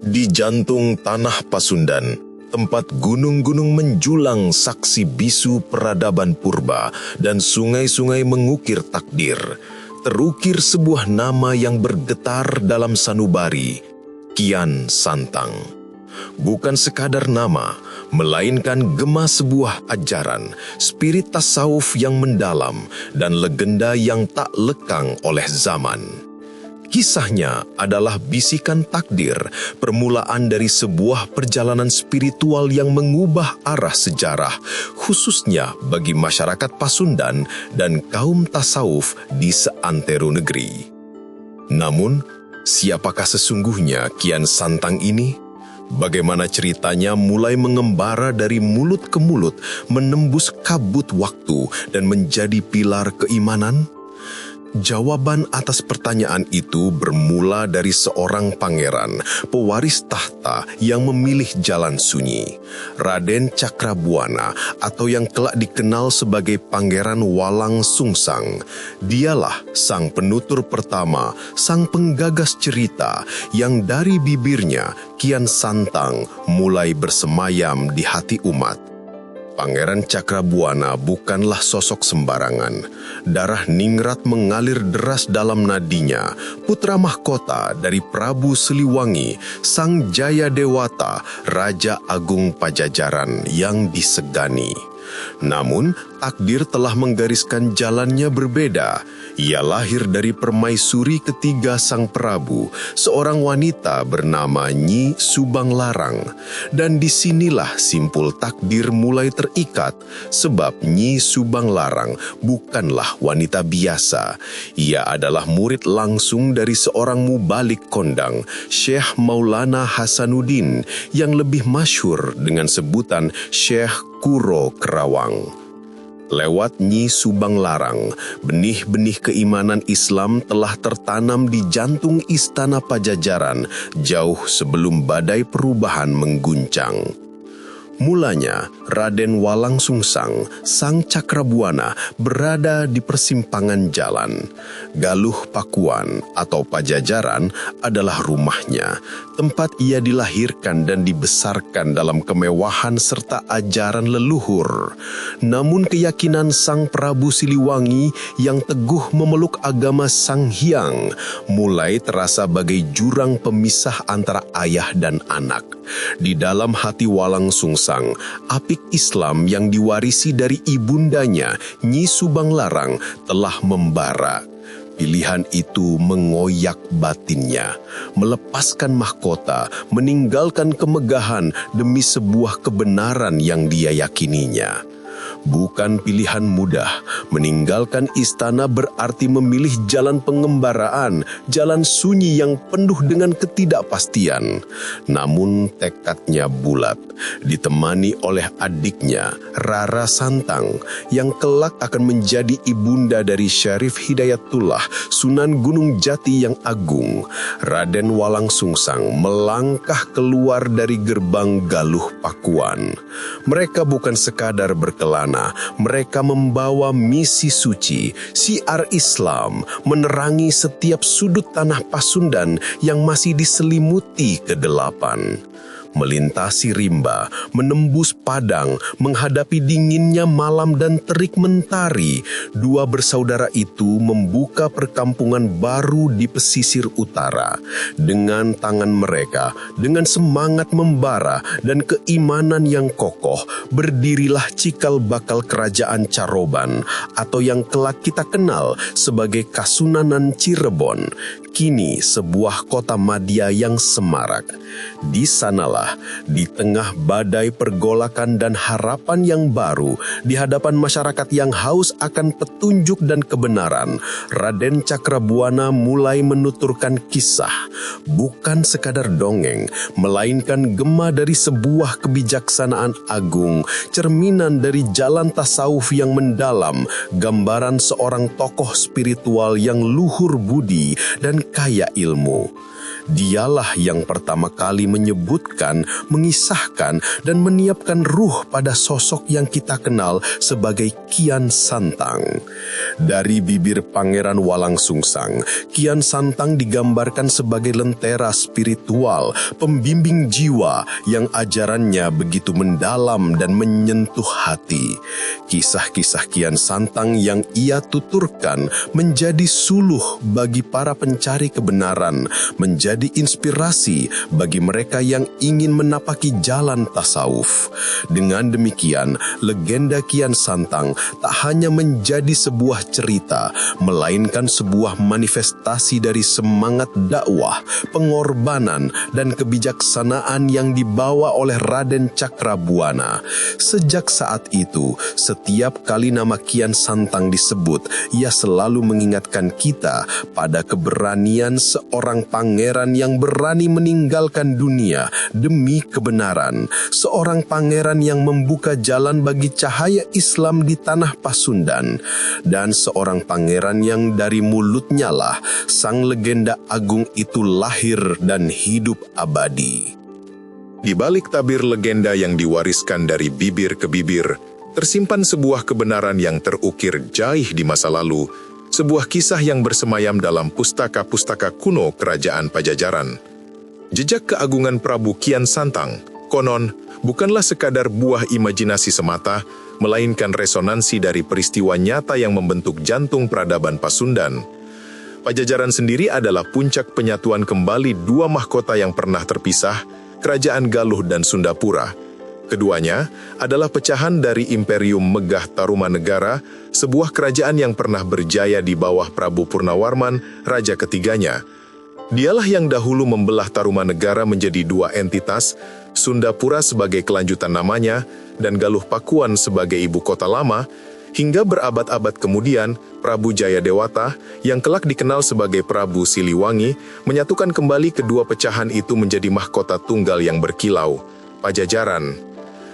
Di jantung tanah Pasundan, tempat gunung-gunung menjulang saksi bisu peradaban purba dan sungai-sungai mengukir takdir, terukir sebuah nama yang bergetar dalam sanubari, Kian Santang. Bukan sekadar nama, melainkan gema sebuah ajaran, spirit tasawuf yang mendalam, dan legenda yang tak lekang oleh zaman. Kisahnya adalah bisikan takdir, permulaan dari sebuah perjalanan spiritual yang mengubah arah sejarah, khususnya bagi masyarakat Pasundan dan kaum tasawuf di seantero negeri. Namun, siapakah sesungguhnya Kian Santang ini? Bagaimana ceritanya mulai mengembara dari mulut ke mulut, menembus kabut waktu dan menjadi pilar keimanan? Jawaban atas pertanyaan itu bermula dari seorang pangeran, pewaris tahta yang memilih jalan sunyi. Raden Cakrabuana atau yang kelak dikenal sebagai Pangeran Walang Sungsang. Dialah sang penutur pertama, sang penggagas cerita yang dari bibirnya Kian Santang mulai bersemayam di hati umat. Pangeran Cakrabuana bukanlah sosok sembarangan. Darah ningrat mengalir deras dalam nadinya. Putra mahkota dari Prabu Siliwangi, Sang Jaya Dewata, Raja Agung Pajajaran yang disegani. Namun, takdir telah menggariskan jalannya berbeda. Ia lahir dari permaisuri ketiga Sang Prabu, seorang wanita bernama Nyi Subang Larang. Dan disinilah simpul takdir mulai terikat, sebab Nyi Subang Larang bukanlah wanita biasa. Ia adalah murid langsung dari seorang mubalik kondang, Syekh Maulana Hasanuddin, yang lebih masyhur dengan sebutan Syekh Kuro Kerawang. Lewat Nyi Subang Larang, benih-benih keimanan Islam telah tertanam di jantung istana Pajajaran jauh sebelum badai perubahan mengguncang. Mulanya, Raden Walang Sungsang, Sang Cakrabuana, berada di persimpangan jalan. Galuh Pakuan atau Pajajaran adalah rumahnya, tempat ia dilahirkan dan dibesarkan dalam kemewahan serta ajaran leluhur. Namun keyakinan Sang Prabu Siliwangi yang teguh memeluk agama Sang Hyang mulai terasa bagai jurang pemisah antara ayah dan anak. Di dalam hati Walang Sungsang, apik Islam yang diwarisi dari ibundanya, Nyi Subang Larang, telah membara. Pilihan itu mengoyak batinnya, melepaskan mahkota, meninggalkan kemegahan demi sebuah kebenaran yang dia yakininya. Bukan pilihan mudah. Meninggalkan istana berarti memilih jalan pengembaraan, jalan sunyi yang penuh dengan ketidakpastian. Namun tekadnya bulat, ditemani oleh adiknya, Rara Santang, yang kelak akan menjadi ibunda dari Syarif Hidayatullah, Sunan Gunung Jati yang agung. Raden Walang Sungsang melangkah keluar dari gerbang Galuh Pakuan. Mereka bukan sekadar berkelana, mereka membawa misi suci, syiar Islam, menerangi setiap sudut tanah Pasundan yang masih diselimuti kegelapan. Melintasi rimba, menembus padang, menghadapi dinginnya malam dan terik mentari, dua bersaudara itu membuka perkampungan baru di pesisir utara. Dengan tangan mereka, dengan semangat membara dan keimanan yang kokoh, berdirilah cikal bakal kerajaan Caroban atau yang kelak kita kenal sebagai Kasunanan Cirebon. Kini sebuah kota madya yang semarak. Di sanalah, di tengah badai pergolakan dan harapan yang baru, di hadapan masyarakat yang haus akan petunjuk dan kebenaran, Raden Cakrabuana mulai menuturkan kisah, bukan sekadar dongeng, melainkan gema dari sebuah kebijaksanaan agung, cerminan dari jalan tasawuf yang mendalam, gambaran seorang tokoh spiritual yang luhur budi dan kaya ilmu. Dialah yang pertama kali menyebutkan, mengisahkan, dan meniapkan ruh pada sosok yang kita kenal sebagai Kian Santang. Dari bibir Pangeran Walangsungsang, Kian Santang digambarkan sebagai lentera spiritual, pembimbing jiwa yang ajarannya begitu mendalam dan menyentuh hati. Kisah-kisah Kian Santang yang ia tuturkan menjadi suluh bagi para pencari kebenaran, menjadi inspirasi bagi mereka yang ingin menapaki jalan tasawuf. Dengan demikian, legenda Kian Santang tak hanya menjadi sebuah cerita, melainkan sebuah manifestasi dari semangat dakwah, pengorbanan, dan kebijaksanaan yang dibawa oleh Raden Cakrabuana. Sejak saat itu, setiap kali nama Kian Santang disebut, ia selalu mengingatkan kita pada keberanian seorang pangeran yang berani meninggalkan dunia demi kebenaran, seorang pangeran yang membuka jalan bagi cahaya Islam di tanah Pasundan, dan seorang pangeran yang dari mulutnya lah sang legenda agung itu lahir dan hidup abadi. Di balik tabir legenda yang diwariskan dari bibir ke bibir, tersimpan sebuah kebenaran yang terukir jaih di masa lalu, sebuah kisah yang bersemayam dalam pustaka-pustaka kuno Kerajaan Pajajaran. Jejak keagungan Prabu Kian Santang, konon, bukanlah sekadar buah imajinasi semata, melainkan resonansi dari peristiwa nyata yang membentuk jantung peradaban Pasundan. Pajajaran sendiri adalah puncak penyatuan kembali dua mahkota yang pernah terpisah, Kerajaan Galuh dan Sundapura. Keduanya adalah pecahan dari Imperium Megah Tarumanegara, sebuah kerajaan yang pernah berjaya di bawah Prabu Purnawarman, raja ketiganya. Dialah yang dahulu membelah Tarumanegara menjadi dua entitas, Sundapura sebagai kelanjutan namanya, dan Galuh Pakuan sebagai ibu kota lama, hingga berabad-abad kemudian, Prabu Jayadewata, yang kelak dikenal sebagai Prabu Siliwangi, menyatukan kembali kedua pecahan itu menjadi mahkota tunggal yang berkilau, Pajajaran.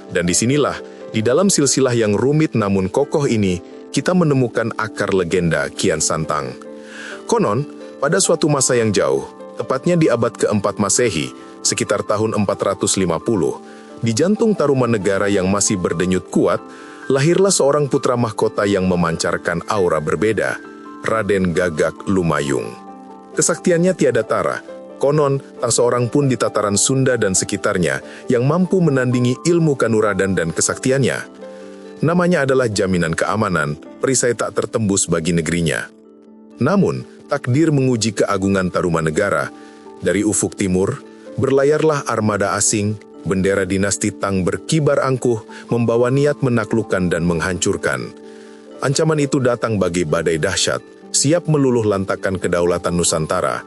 Dan disinilah, di dalam silsilah yang rumit namun kokoh ini, kita menemukan akar legenda Kian Santang. Konon, pada suatu masa yang jauh, tepatnya di abad keempat Masehi, sekitar tahun 450, di jantung Tarumanegara yang masih berdenyut kuat, lahirlah seorang putra mahkota yang memancarkan aura berbeda, Raden Gagak Lumayung. Kesaktiannya tiada tara. Konon, tak seorang pun di tataran Sunda dan sekitarnya yang mampu menandingi ilmu kanuragan dan kesaktiannya. Namanya adalah jaminan keamanan, perisai tak tertembus bagi negerinya. Namun, takdir menguji keagungan Tarumanegara. Dari ufuk timur, berlayarlah armada asing, bendera dinasti Tang berkibar angkuh, membawa niat menaklukkan dan menghancurkan. Ancaman itu datang bagai badai dahsyat, siap meluluh lantakkan kedaulatan Nusantara.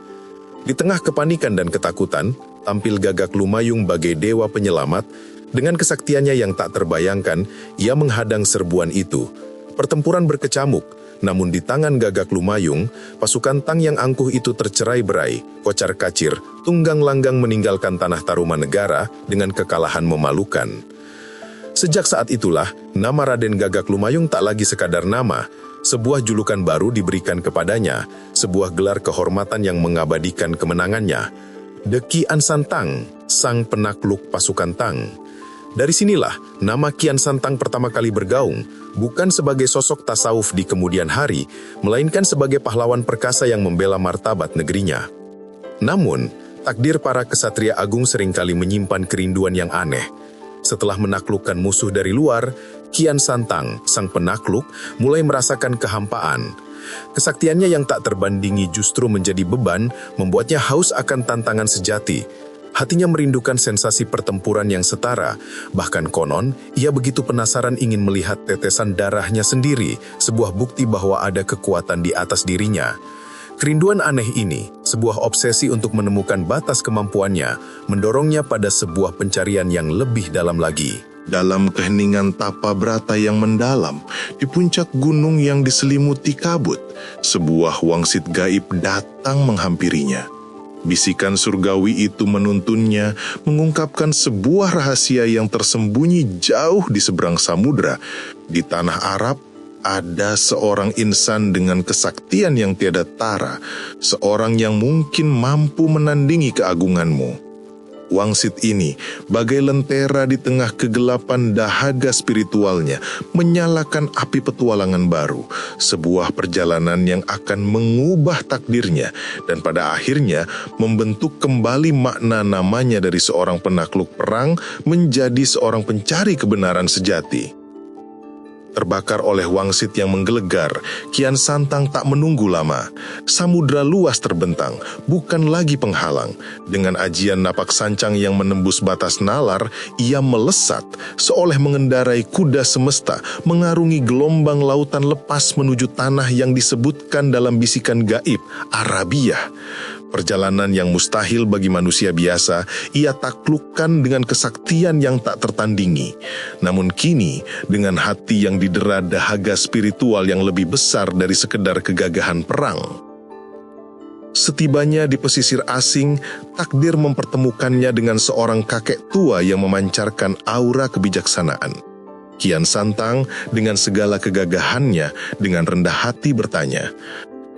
Di tengah kepanikan dan ketakutan, tampil Gagak Lumayung bagai dewa penyelamat. Dengan kesaktiannya yang tak terbayangkan, ia menghadang serbuan itu. Pertempuran berkecamuk, namun di tangan Gagak Lumayung, pasukan Tang yang angkuh itu tercerai-berai, kocar-kacir, tunggang-langgang meninggalkan tanah Tarumanegara dengan kekalahan memalukan. Sejak saat itulah, nama Raden Gagak Lumayung tak lagi sekadar nama. Sebuah julukan baru diberikan kepadanya, sebuah gelar kehormatan yang mengabadikan kemenangannya. The Kian Santang, sang penakluk pasukan Tang. Dari sinilah, nama Kian Santang pertama kali bergaung, bukan sebagai sosok tasawuf di kemudian hari, melainkan sebagai pahlawan perkasa yang membela martabat negerinya. Namun, takdir para kesatria agung seringkali menyimpan kerinduan yang aneh. Setelah menaklukkan musuh dari luar, Kian Santang, sang penakluk, mulai merasakan kehampaan. Kesaktiannya yang tak terbandingi justru menjadi beban, membuatnya haus akan tantangan sejati. Hatinya merindukan sensasi pertempuran yang setara. Bahkan konon, ia begitu penasaran ingin melihat tetesan darahnya sendiri, sebuah bukti bahwa ada kekuatan di atas dirinya. Kerinduan aneh ini, sebuah obsesi untuk menemukan batas kemampuannya, mendorongnya pada sebuah pencarian yang lebih dalam lagi. Dalam keheningan tapa brata yang mendalam, di puncak gunung yang diselimuti kabut, sebuah wangsit gaib datang menghampirinya. Bisikan surgawi itu menuntunnya, mengungkapkan sebuah rahasia yang tersembunyi jauh di seberang samudra, di tanah Arab, ada seorang insan dengan kesaktian yang tiada tara, seorang yang mungkin mampu menandingi keagunganmu. Wangsit ini, bagai lentera di tengah kegelapan dahaga spiritualnya, menyalakan api petualangan baru, sebuah perjalanan yang akan mengubah takdirnya, dan pada akhirnya membentuk kembali makna namanya dari seorang penakluk perang menjadi seorang pencari kebenaran sejati. Terbakar oleh wangsit yang menggelegar, Kian Santang tak menunggu lama. Samudra luas terbentang, bukan lagi penghalang. Dengan ajian napak sancang yang menembus batas nalar, ia melesat, seolah mengendarai kuda semesta, mengarungi gelombang lautan lepas menuju tanah yang disebutkan dalam bisikan gaib, Arabia. Perjalanan yang mustahil bagi manusia biasa, ia taklukkan dengan kesaktian yang tak tertandingi. Namun kini, dengan hati yang didera dahaga spiritual yang lebih besar dari sekedar kegagahan perang. Setibanya di pesisir asing, takdir mempertemukannya dengan seorang kakek tua yang memancarkan aura kebijaksanaan. Kian Santang dengan segala kegagahannya, dengan rendah hati bertanya,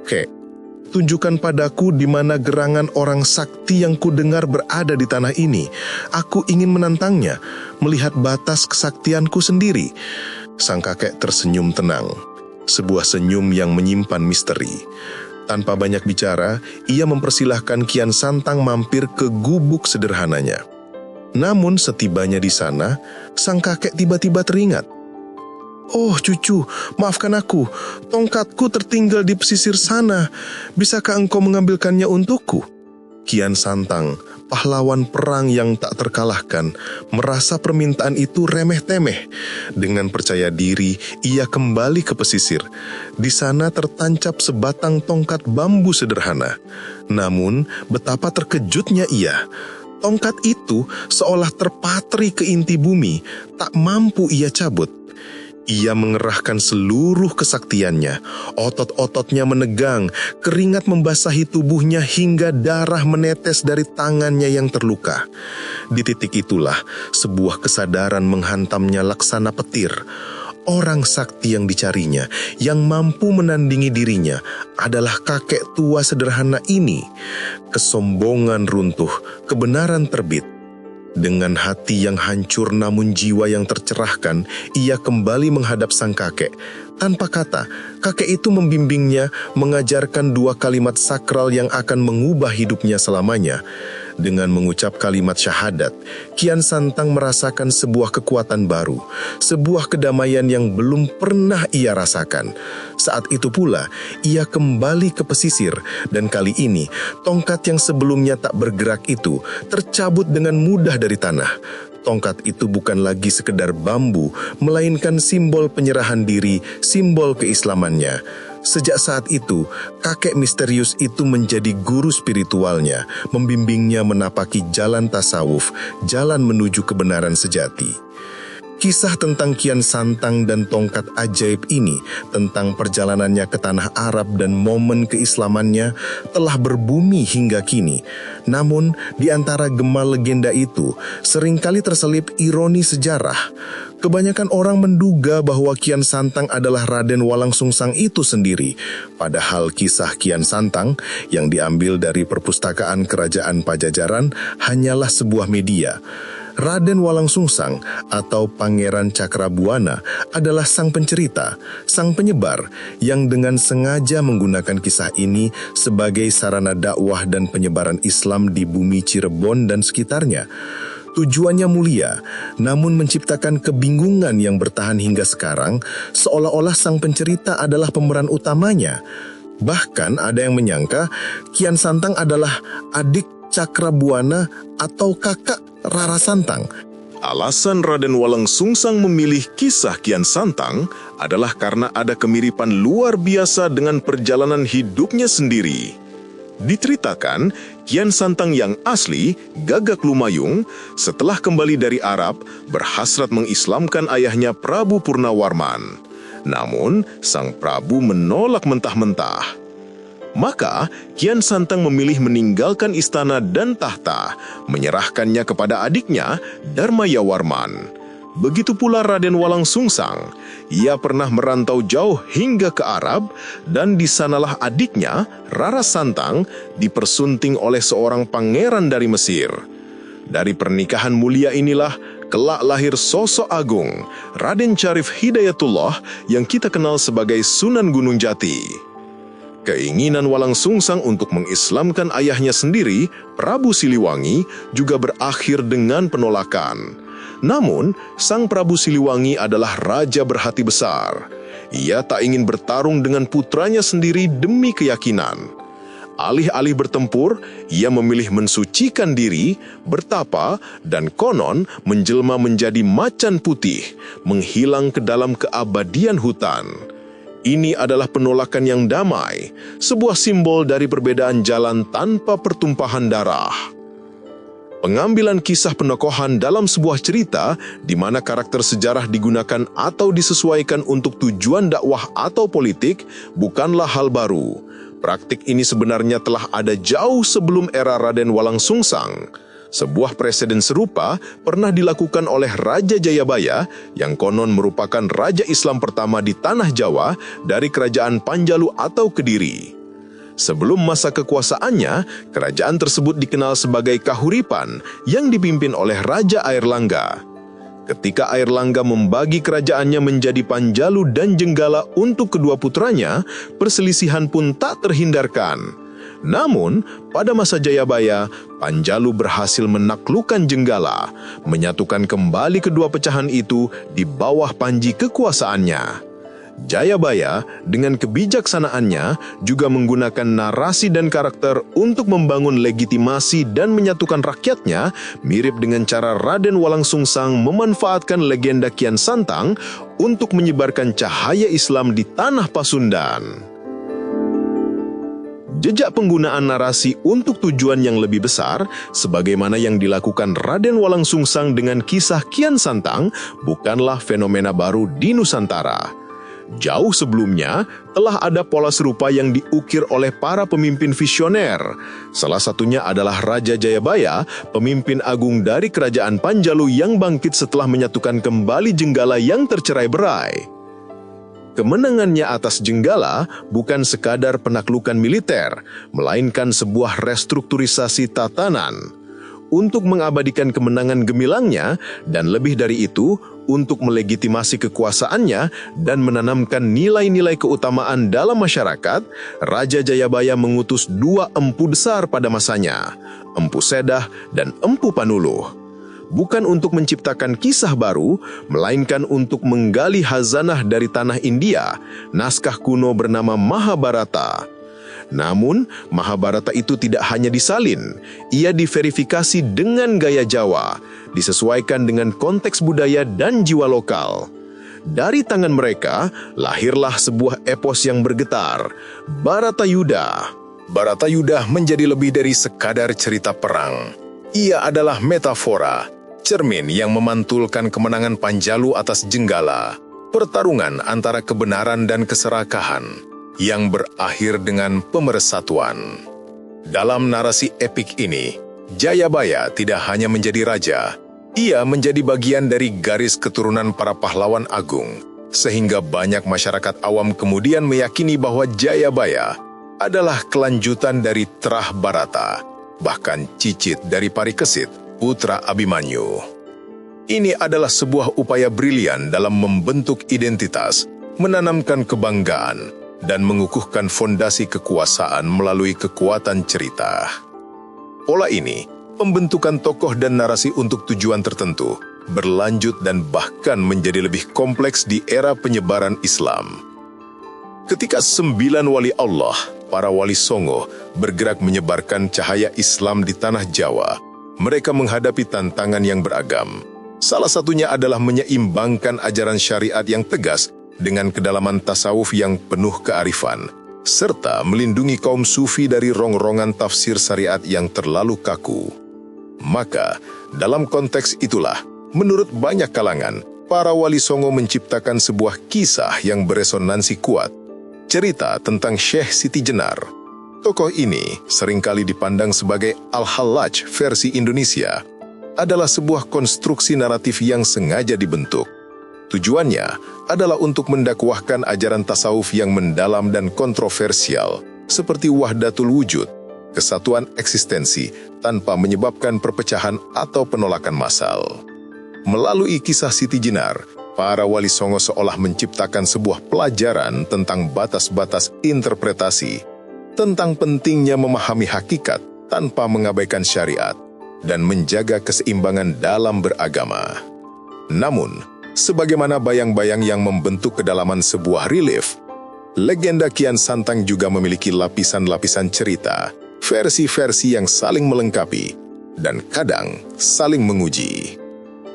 "Kek, tunjukkan padaku di mana gerangan orang sakti yang kudengar berada di tanah ini. Aku ingin menantangnya, melihat batas kesaktianku sendiri." Sang kakek tersenyum tenang, sebuah senyum yang menyimpan misteri. Tanpa banyak bicara, ia mempersilahkan Kian Santang mampir ke gubuk sederhananya. Namun setibanya di sana, sang kakek tiba-tiba teringat. "Oh cucu, maafkan aku, tongkatku tertinggal di pesisir sana. Bisakah engkau mengambilkannya untukku?" Kian Santang, pahlawan perang yang tak terkalahkan, merasa permintaan itu remeh-temeh. Dengan percaya diri, ia kembali ke pesisir. Di sana tertancap sebatang tongkat bambu sederhana. Namun, betapa terkejutnya ia. Tongkat itu seolah terpatri ke inti bumi, tak mampu ia cabut. Ia mengerahkan seluruh kesaktiannya, otot-ototnya menegang, keringat membasahi tubuhnya hingga darah menetes dari tangannya yang terluka. Di titik itulah, sebuah kesadaran menghantamnya laksana petir. Orang sakti yang dicarinya, yang mampu menandingi dirinya, adalah kakek tua sederhana ini. Kesombongan runtuh, kebenaran terbit. Dengan hati yang hancur namun jiwa yang tercerahkan, ia kembali menghadap sang kakek. Tanpa kata, kakek itu membimbingnya, mengajarkan 2 kalimat sakral yang akan mengubah hidupnya selamanya. Dengan mengucap kalimat syahadat, Kian Santang merasakan sebuah kekuatan baru, sebuah kedamaian yang belum pernah ia rasakan. Saat itu pula, ia kembali ke pesisir, dan kali ini, tongkat yang sebelumnya tak bergerak itu tercabut dengan mudah dari tanah. Tongkat itu bukan lagi sekedar bambu, melainkan simbol penyerahan diri, simbol keislamannya. Sejak saat itu, kakek misterius itu menjadi guru spiritualnya, membimbingnya menapaki jalan tasawuf, jalan menuju kebenaran sejati. Kisah tentang Kian Santang dan tongkat ajaib ini, tentang perjalanannya ke tanah Arab dan momen keislamannya, telah berbumi hingga kini. Namun, di antara gema legenda itu, seringkali terselip ironi sejarah. Kebanyakan orang menduga bahwa Kian Santang adalah Raden Walangsungsang itu sendiri, padahal kisah Kian Santang yang diambil dari perpustakaan Kerajaan Pajajaran hanyalah sebuah media. Raden Walangsungsang atau Pangeran Cakrabuana adalah sang pencerita, sang penyebar yang dengan sengaja menggunakan kisah ini sebagai sarana dakwah dan penyebaran Islam di bumi Cirebon dan sekitarnya. Tujuannya mulia, namun menciptakan kebingungan yang bertahan hingga sekarang, seolah-olah sang pencerita adalah pemeran utamanya. Bahkan ada yang menyangka Kian Santang adalah adik Cakrabuana atau kakak Rara Santang. Alasan Raden Walangsungsang memilih kisah Kian Santang adalah karena ada kemiripan luar biasa dengan perjalanan hidupnya sendiri. Diceritakan, Kian Santang yang asli, Gagak Lumayung, setelah kembali dari Arab, berhasrat mengislamkan ayahnya Prabu Purnawarman. Namun, sang Prabu menolak mentah-mentah. Maka, Kian Santang memilih meninggalkan istana dan tahta, menyerahkannya kepada adiknya, Dharmayawarman. Begitu pula Raden Walang Sungsang. Ia pernah merantau jauh hingga ke Arab, dan di sanalah adiknya, Rara Santang, dipersunting oleh seorang pangeran dari Mesir. Dari pernikahan mulia inilah kelak lahir sosok agung, Raden Syarif Hidayatullah yang kita kenal sebagai Sunan Gunung Jati. Keinginan Walang Sungsang untuk mengislamkan ayahnya sendiri, Prabu Siliwangi, juga berakhir dengan penolakan. Namun, Sang Prabu Siliwangi adalah raja berhati besar. Ia tak ingin bertarung dengan putranya sendiri demi keyakinan. Alih-alih bertempur, ia memilih mensucikan diri, bertapa, dan konon menjelma menjadi macan putih, menghilang ke dalam keabadian hutan. Ini adalah penolakan yang damai, sebuah simbol dari perbedaan jalan tanpa pertumpahan darah. Pengambilan kisah penokohan dalam sebuah cerita di mana karakter sejarah digunakan atau disesuaikan untuk tujuan dakwah atau politik bukanlah hal baru. Praktik ini sebenarnya telah ada jauh sebelum era Raden Walang Sungsang. Sebuah preseden serupa pernah dilakukan oleh Raja Jayabaya yang konon merupakan raja Islam pertama di tanah Jawa dari kerajaan Panjalu atau Kediri. Sebelum masa kekuasaannya, kerajaan tersebut dikenal sebagai Kahuripan yang dipimpin oleh Raja Airlangga. Ketika Airlangga membagi kerajaannya menjadi Panjalu dan Jenggala untuk kedua putranya, perselisihan pun tak terhindarkan. Namun, pada masa Jayabaya, Panjalu berhasil menaklukkan Jenggala, menyatukan kembali kedua pecahan itu di bawah panji kekuasaannya. Jayabaya dengan kebijaksanaannya juga menggunakan narasi dan karakter untuk membangun legitimasi dan menyatukan rakyatnya, mirip dengan cara Raden Walang Sungsang memanfaatkan legenda Kian Santang untuk menyebarkan cahaya Islam di tanah Pasundan. Jejak penggunaan narasi untuk tujuan yang lebih besar, sebagaimana yang dilakukan Raden Walang Sungsang dengan kisah Kian Santang, bukanlah fenomena baru di Nusantara. Jauh sebelumnya, telah ada pola serupa yang diukir oleh para pemimpin visioner. Salah satunya adalah Raja Jayabaya, pemimpin agung dari kerajaan Panjalu yang bangkit setelah menyatukan kembali Jenggala yang tercerai-berai. Kemenangannya atas Jenggala bukan sekadar penaklukan militer, melainkan sebuah restrukturisasi tatanan. Untuk mengabadikan kemenangan gemilangnya, dan lebih dari itu, untuk melegitimasi kekuasaannya dan menanamkan nilai-nilai keutamaan dalam masyarakat, Raja Jayabaya mengutus dua empu besar pada masanya, Empu Sedah dan Empu Panuluh. Bukan untuk menciptakan kisah baru, melainkan untuk menggali hazanah dari tanah India, naskah kuno bernama Mahabharata. Namun, Mahabharata itu tidak hanya disalin, ia diverifikasi dengan gaya Jawa, disesuaikan dengan konteks budaya dan jiwa lokal. Dari tangan mereka, lahirlah sebuah epos yang bergetar, Bharatayuddha. Bharatayuddha menjadi lebih dari sekadar cerita perang. Ia adalah metafora, cermin yang memantulkan kemenangan Panjalu atas Jenggala, pertarungan antara kebenaran dan keserakahan, yang berakhir dengan pemersatuan. Dalam narasi epik ini, Jayabaya tidak hanya menjadi raja, ia menjadi bagian dari garis keturunan para pahlawan agung, sehingga banyak masyarakat awam kemudian meyakini bahwa Jayabaya adalah kelanjutan dari Trah Barata, bahkan cicit dari Parikesit, putra Abimanyu. Ini adalah sebuah upaya brilian dalam membentuk identitas, menanamkan kebanggaan, dan mengukuhkan fondasi kekuasaan melalui kekuatan cerita. Pola ini, pembentukan tokoh dan narasi untuk tujuan tertentu, berlanjut dan bahkan menjadi lebih kompleks di era penyebaran Islam. Ketika 9 wali Allah, para wali Songo, bergerak menyebarkan cahaya Islam di tanah Jawa, mereka menghadapi tantangan yang beragam. Salah satunya adalah menyeimbangkan ajaran syariat yang tegas dengan kedalaman tasawuf yang penuh kearifan, serta melindungi kaum sufi dari rongrongan tafsir syariat yang terlalu kaku. Maka, dalam konteks itulah, menurut banyak kalangan, para wali Songo menciptakan sebuah kisah yang beresonansi kuat, cerita tentang Syekh Siti Jenar. Tokoh ini seringkali dipandang sebagai Al-Hallaj versi Indonesia. adalah sebuah konstruksi naratif yang sengaja dibentuk. Tujuannya adalah untuk mendakwahkan ajaran tasawuf yang mendalam dan kontroversial, seperti wahdatul wujud, kesatuan eksistensi tanpa menyebabkan perpecahan atau penolakan massal. Melalui kisah Siti Jenar, para wali songo seolah menciptakan sebuah pelajaran tentang batas-batas interpretasi, tentang pentingnya memahami hakikat tanpa mengabaikan syariat, dan menjaga keseimbangan dalam beragama. Namun, sebagaimana bayang-bayang yang membentuk kedalaman sebuah relief, legenda Kian Santang juga memiliki lapisan-lapisan cerita, versi-versi yang saling melengkapi, dan kadang saling menguji.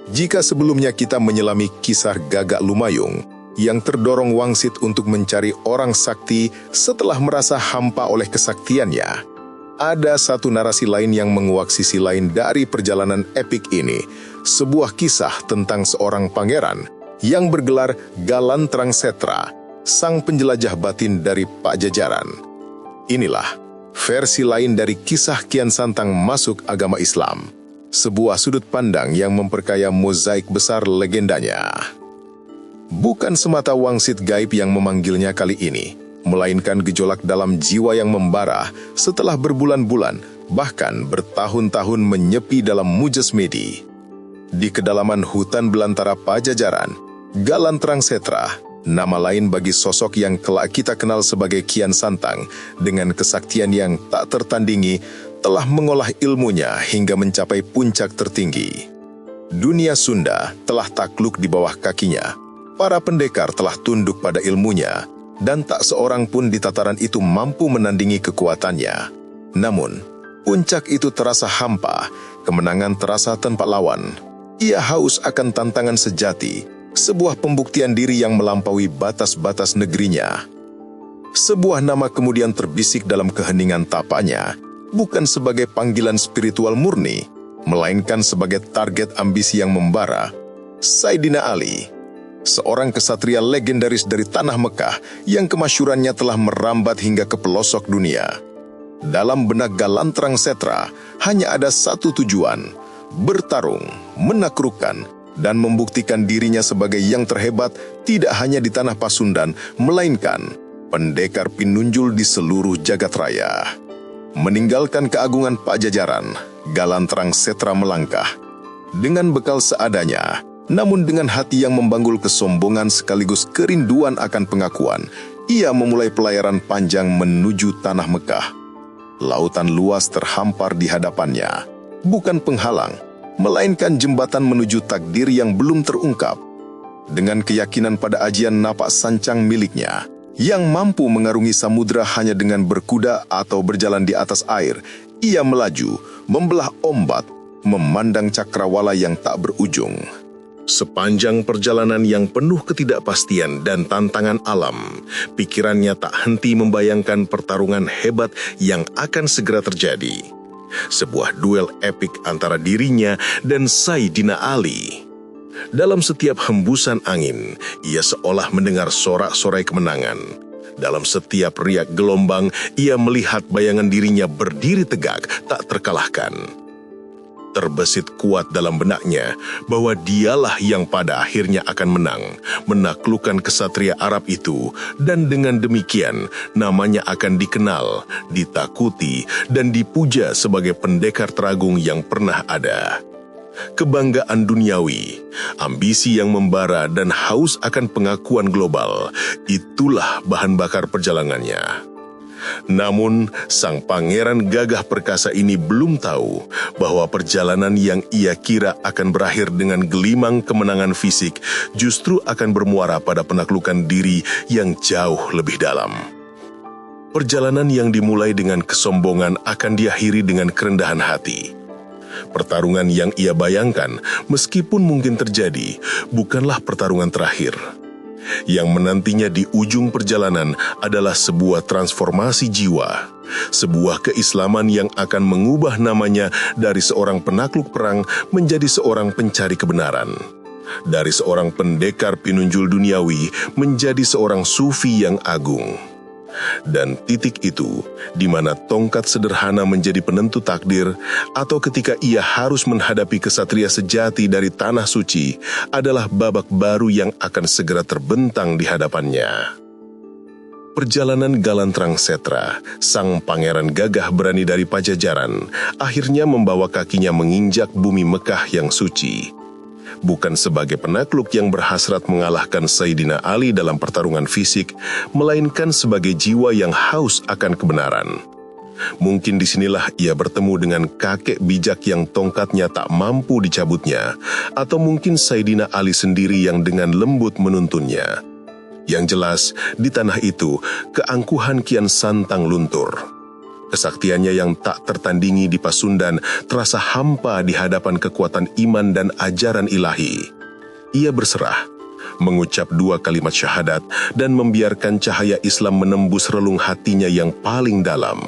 Jika sebelumnya kita menyelami kisah Gagak Lumayung yang terdorong wangsit untuk mencari orang sakti setelah merasa hampa oleh kesaktiannya, ada satu narasi lain yang menguak sisi lain dari perjalanan epik ini, sebuah kisah tentang seorang pangeran yang bergelar Galantrangsetra, sang penjelajah batin dari Pajajaran. Inilah versi lain dari kisah Kian Santang masuk agama Islam, sebuah sudut pandang yang memperkaya mozaik besar legendanya. Bukan semata wangsit gaib yang memanggilnya kali ini, melainkan gejolak dalam jiwa yang membara setelah berbulan-bulan, bahkan bertahun-tahun menyepi dalam mujesmedi. Di kedalaman hutan belantara Pajajaran, Galantrangsetra, nama lain bagi sosok yang kelak kita kenal sebagai Kian Santang, dengan kesaktian yang tak tertandingi, telah mengolah ilmunya hingga mencapai puncak tertinggi. Dunia Sunda telah takluk di bawah kakinya. Para pendekar telah tunduk pada ilmunya, dan tak seorang pun di tataran itu mampu menandingi kekuatannya. Namun, puncak itu terasa hampa, kemenangan terasa tanpa lawan. Ia haus akan tantangan sejati, sebuah pembuktian diri yang melampaui batas-batas negerinya. Sebuah nama kemudian terbisik dalam keheningan tapanya, bukan sebagai panggilan spiritual murni, melainkan sebagai target ambisi yang membara. Saidina Ali, seorang kesatria legendaris dari tanah Mekah yang kemasyurannya telah merambat hingga ke pelosok dunia. Dalam benak Galantrangsetra hanya ada satu tujuan: bertarung, menaklukkan, dan membuktikan dirinya sebagai yang terhebat tidak hanya di tanah Pasundan, melainkan pendekar pinunjul di seluruh jagat raya. Meninggalkan keagungan Pajajaran, Galantrangsetra melangkah dengan bekal seadanya, namun dengan hati yang membanggul kesombongan sekaligus kerinduan akan pengakuan. Ia memulai pelayaran panjang menuju tanah Mekah. Lautan luas terhampar di hadapannya, bukan penghalang, melainkan jembatan menuju takdir yang belum terungkap. Dengan keyakinan pada ajian napak sancang miliknya, yang mampu mengarungi samudra hanya dengan berkuda atau berjalan di atas air, ia melaju, membelah ombak, memandang cakrawala yang tak berujung. Sepanjang perjalanan yang penuh ketidakpastian dan tantangan alam, pikirannya tak henti membayangkan pertarungan hebat yang akan segera terjadi. Sebuah duel epik antara dirinya dan Saidina Ali. Dalam setiap hembusan angin, ia seolah mendengar sorak-sorai kemenangan. Dalam setiap riak gelombang, ia melihat bayangan dirinya berdiri tegak, tak terkalahkan. Terbesit kuat dalam benaknya bahwa dialah yang pada akhirnya akan menang, menaklukkan kesatria Arab itu, dan dengan demikian namanya akan dikenal, ditakuti, dan dipuja sebagai pendekar teragung yang pernah ada. Kebanggaan duniawi, ambisi yang membara, dan haus akan pengakuan global, itulah bahan bakar perjalanannya. Namun, sang pangeran gagah perkasa ini belum tahu bahwa perjalanan yang ia kira akan berakhir dengan gelimang kemenangan fisik justru akan bermuara pada penaklukan diri yang jauh lebih dalam. Perjalanan yang dimulai dengan kesombongan akan diakhiri dengan kerendahan hati. Pertarungan yang ia bayangkan, meskipun mungkin terjadi, bukanlah pertarungan terakhir. Yang menantinya di ujung perjalanan adalah sebuah transformasi jiwa, sebuah keislaman yang akan mengubah namanya dari seorang penakluk perang menjadi seorang pencari kebenaran, dari seorang pendekar pinunjul duniawi menjadi seorang sufi yang agung. Dan titik itu, di mana tongkat sederhana menjadi penentu takdir, atau ketika ia harus menghadapi kesatria sejati dari tanah suci, adalah babak baru yang akan segera terbentang di hadapannya. Perjalanan Galantrang Setra, sang pangeran gagah berani dari Pajajaran, akhirnya membawa kakinya menginjak bumi Mekah yang suci. Bukan sebagai penakluk yang berhasrat mengalahkan Sayyidina Ali dalam pertarungan fisik, melainkan sebagai jiwa yang haus akan kebenaran. Mungkin disinilah ia bertemu dengan kakek bijak yang tongkatnya tak mampu dicabutnya, atau mungkin Sayyidina Ali sendiri yang dengan lembut menuntunnya. Yang jelas, di tanah itu, keangkuhan Kian Santang luntur. Kesaktiannya yang tak tertandingi di Pasundan terasa hampa di hadapan kekuatan iman dan ajaran ilahi. Ia berserah, mengucap 2 kalimat syahadat dan membiarkan cahaya Islam menembus relung hatinya yang paling dalam.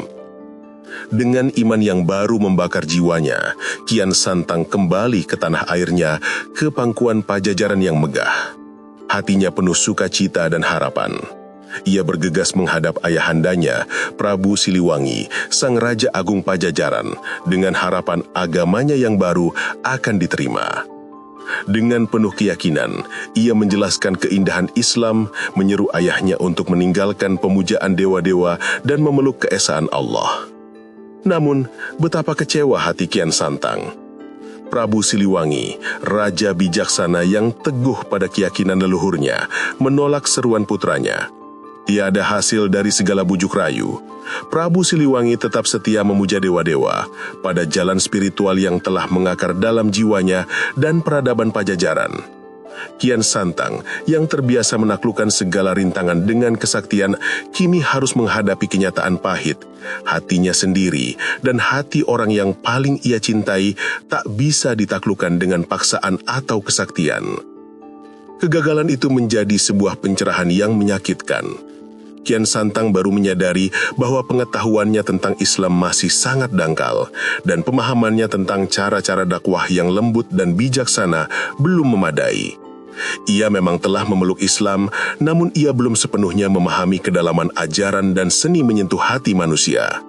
Dengan iman yang baru membakar jiwanya, Kian Santang kembali ke tanah airnya, ke pangkuan Pajajaran yang megah. Hatinya penuh sukacita dan harapan. Ia bergegas menghadap ayahandanya, Prabu Siliwangi, sang Raja Agung Pajajaran, dengan harapan agamanya yang baru akan diterima. Dengan penuh keyakinan, ia menjelaskan keindahan Islam, menyeru ayahnya untuk meninggalkan pemujaan dewa-dewa dan memeluk keesaan Allah. Namun, betapa kecewa hati Kian Santang. Prabu Siliwangi, raja bijaksana yang teguh pada keyakinan leluhurnya, menolak seruan putranya. Tiada hasil dari segala bujuk rayu. Prabu Siliwangi tetap setia memuja dewa-dewa pada jalan spiritual yang telah mengakar dalam jiwanya dan peradaban Pajajaran. Kian Santang yang terbiasa menaklukkan segala rintangan dengan kesaktian, kini harus menghadapi kenyataan pahit. Hatinya sendiri dan hati orang yang paling ia cintai tak bisa ditaklukkan dengan paksaan atau kesaktian. Kegagalan itu menjadi sebuah pencerahan yang menyakitkan. Kian Santang baru menyadari bahwa pengetahuannya tentang Islam masih sangat dangkal, dan pemahamannya tentang cara-cara dakwah yang lembut dan bijaksana belum memadai. Ia memang telah memeluk Islam, namun ia belum sepenuhnya memahami kedalaman ajaran dan seni menyentuh hati manusia.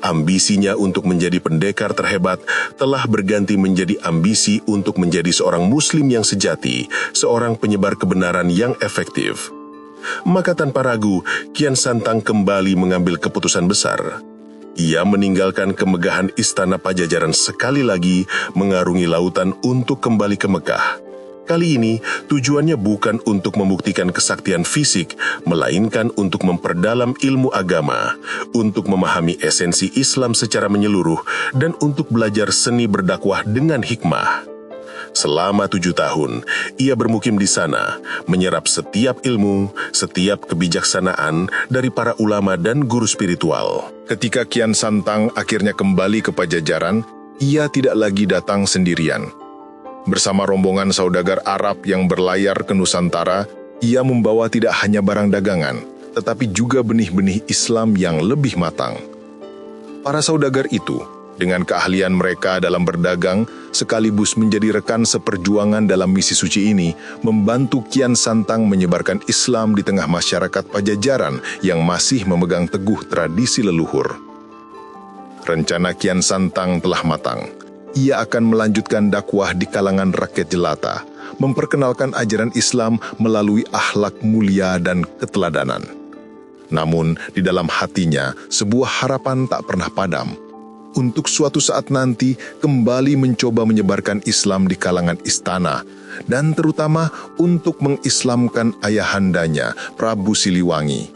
Ambisinya untuk menjadi pendekar terhebat telah berganti menjadi ambisi untuk menjadi seorang Muslim yang sejati, seorang penyebar kebenaran yang efektif. Maka tanpa ragu, Kian Santang kembali mengambil keputusan besar. Ia meninggalkan kemegahan istana Pajajaran sekali lagi, mengarungi lautan untuk kembali ke Mekah. Kali ini, tujuannya bukan untuk membuktikan kesaktian fisik, melainkan untuk memperdalam ilmu agama, untuk memahami esensi Islam secara menyeluruh, dan untuk belajar seni berdakwah dengan hikmah. Selama 7 tahun, ia bermukim di sana, menyerap setiap ilmu, setiap kebijaksanaan dari para ulama dan guru spiritual. Ketika Kian Santang akhirnya kembali ke Pajajaran, ia tidak lagi datang sendirian. Bersama rombongan saudagar Arab yang berlayar ke Nusantara, ia membawa tidak hanya barang dagangan, tetapi juga benih-benih Islam yang lebih matang. Para saudagar itu, dengan keahlian mereka dalam berdagang, sekaligus menjadi rekan seperjuangan dalam misi suci ini, membantu Kian Santang menyebarkan Islam di tengah masyarakat Pajajaran yang masih memegang teguh tradisi leluhur. Rencana Kian Santang telah matang. Ia akan melanjutkan dakwah di kalangan rakyat jelata, memperkenalkan ajaran Islam melalui akhlak mulia dan keteladanan. Namun, di dalam hatinya, sebuah harapan tak pernah padam. Untuk suatu saat nanti, kembali mencoba menyebarkan Islam di kalangan istana, dan terutama untuk mengislamkan ayahandanya, Prabu Siliwangi.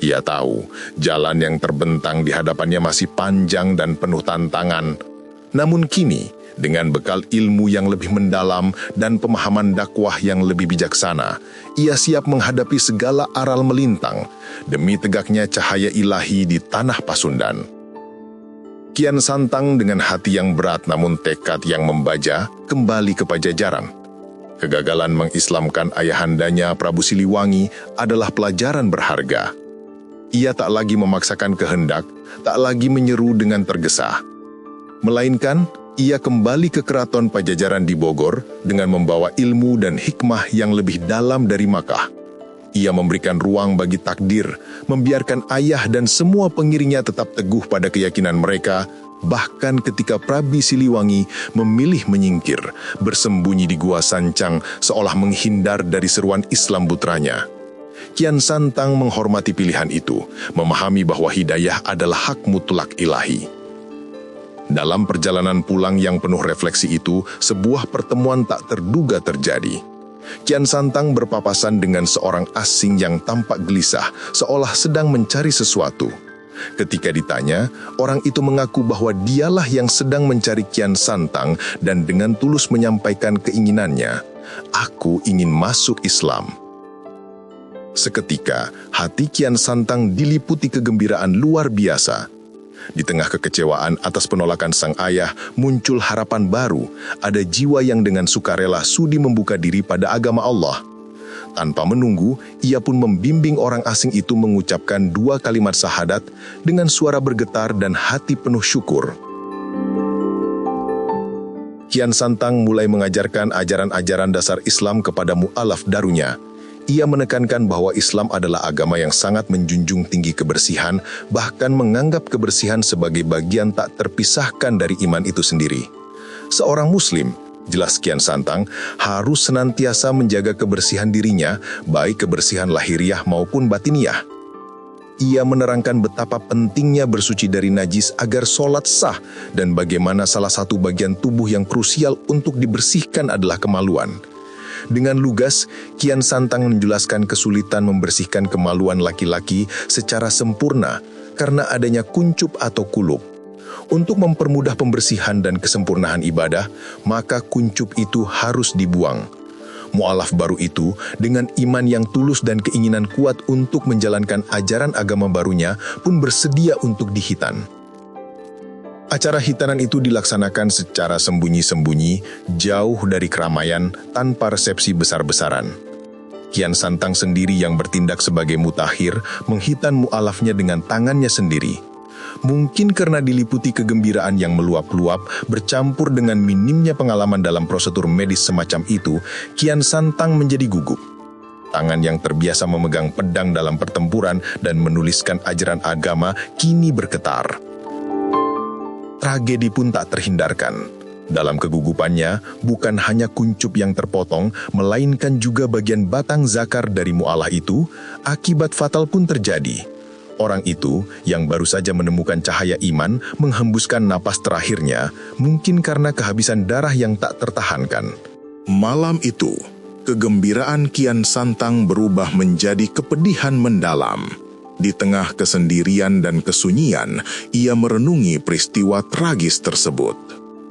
Ia tahu, jalan yang terbentang di hadapannya masih panjang dan penuh tantangan. Namun kini, dengan bekal ilmu yang lebih mendalam dan pemahaman dakwah yang lebih bijaksana, ia siap menghadapi segala aral melintang demi tegaknya cahaya ilahi di tanah Pasundan. Kian Santang dengan hati yang berat namun tekad yang membaja kembali ke Pajajaran. Kegagalan mengislamkan ayahandanya Prabu Siliwangi adalah pelajaran berharga. Ia tak lagi memaksakan kehendak, tak lagi menyeru dengan tergesa. Melainkan, ia kembali ke keraton Pajajaran di Bogor dengan membawa ilmu dan hikmah yang lebih dalam dari Makkah. Ia memberikan ruang bagi takdir, membiarkan ayah dan semua pengiringnya tetap teguh pada keyakinan mereka, bahkan ketika Prabi Siliwangi memilih menyingkir, bersembunyi di Gua Sancang seolah menghindar dari seruan Islam putranya. Kian Santang menghormati pilihan itu, memahami bahwa hidayah adalah hak mutlak ilahi. Dalam perjalanan pulang yang penuh refleksi itu, sebuah pertemuan tak terduga terjadi. Kian Santang berpapasan dengan seorang asing yang tampak gelisah, seolah sedang mencari sesuatu. Ketika ditanya, orang itu mengaku bahwa dialah yang sedang mencari Kian Santang dan dengan tulus menyampaikan keinginannya, "Aku ingin masuk Islam." Seketika, hati Kian Santang diliputi kegembiraan luar biasa. Di tengah kekecewaan atas penolakan sang ayah, muncul harapan baru. Ada jiwa yang dengan sukarela sudi membuka diri pada agama Allah. Tanpa menunggu, ia pun membimbing orang asing itu mengucapkan 2 kalimat syahadat dengan suara bergetar dan hati penuh syukur. Kian Santang mulai mengajarkan ajaran-ajaran dasar Islam kepada mu'alaf darunya. Ia menekankan bahwa Islam adalah agama yang sangat menjunjung tinggi kebersihan, bahkan menganggap kebersihan sebagai bagian tak terpisahkan dari iman itu sendiri. Seorang Muslim, jelas Kian Santang, harus senantiasa menjaga kebersihan dirinya, baik kebersihan lahiriah maupun batiniah. Ia menerangkan betapa pentingnya bersuci dari najis agar sholat sah, dan bagaimana salah satu bagian tubuh yang krusial untuk dibersihkan adalah kemaluan. Dengan lugas, Kian Santang menjelaskan kesulitan membersihkan kemaluan laki-laki secara sempurna karena adanya kuncup atau kulup. Untuk mempermudah pembersihan dan kesempurnaan ibadah, maka kuncup itu harus dibuang. Mu'alaf baru itu, dengan iman yang tulus dan keinginan kuat untuk menjalankan ajaran agama barunya, pun bersedia untuk dihitan. Acara hitanan itu dilaksanakan secara sembunyi-sembunyi, jauh dari keramaian, tanpa resepsi besar-besaran. Kian Santang sendiri yang bertindak sebagai mutakhir, menghitan mu'alafnya dengan tangannya sendiri. Mungkin karena diliputi kegembiraan yang meluap-luap, bercampur dengan minimnya pengalaman dalam prosedur medis semacam itu, Kian Santang menjadi gugup. Tangan yang terbiasa memegang pedang dalam pertempuran dan menuliskan ajaran agama, kini bergetar. Tragedi pun tak terhindarkan. Dalam kegugupannya, bukan hanya kuncup yang terpotong, melainkan juga bagian batang zakar dari mu'alah itu, akibat fatal pun terjadi. Orang itu, yang baru saja menemukan cahaya iman, menghembuskan napas terakhirnya, mungkin karena kehabisan darah yang tak tertahankan. Malam itu, kegembiraan Kian Santang berubah menjadi kepedihan mendalam. Di tengah kesendirian dan kesunyian, ia merenungi peristiwa tragis tersebut.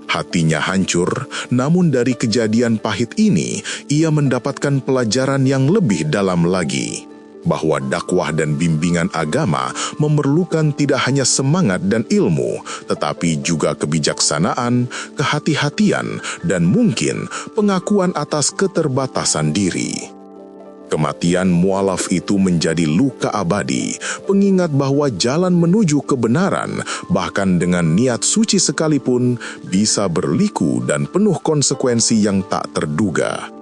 Hatinya hancur, namun dari kejadian pahit ini, ia mendapatkan pelajaran yang lebih dalam lagi. Bahwa dakwah dan bimbingan agama memerlukan tidak hanya semangat dan ilmu, tetapi juga kebijaksanaan, kehati-hatian, dan mungkin pengakuan atas keterbatasan diri. Kematian mu'alaf itu menjadi luka abadi, pengingat bahwa jalan menuju kebenaran, bahkan dengan niat suci sekalipun, bisa berliku dan penuh konsekuensi yang tak terduga.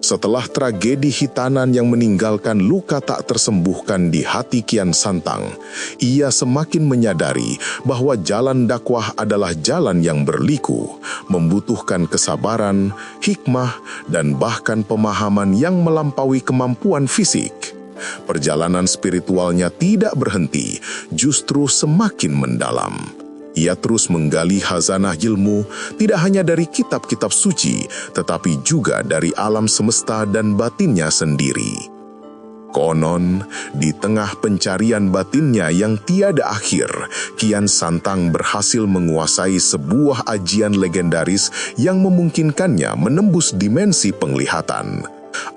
Setelah tragedi hitanan yang meninggalkan luka tak tersembuhkan di hati Kian Santang, ia semakin menyadari bahwa jalan dakwah adalah jalan yang berliku, membutuhkan kesabaran, hikmah, dan bahkan pemahaman yang melampaui kemampuan fisik. Perjalanan spiritualnya tidak berhenti, justru semakin mendalam. Ia terus menggali khazanah ilmu, tidak hanya dari kitab-kitab suci, tetapi juga dari alam semesta dan batinnya sendiri. Konon, di tengah pencarian batinnya yang tiada akhir, Kian Santang berhasil menguasai sebuah ajian legendaris yang memungkinkannya menembus dimensi penglihatan.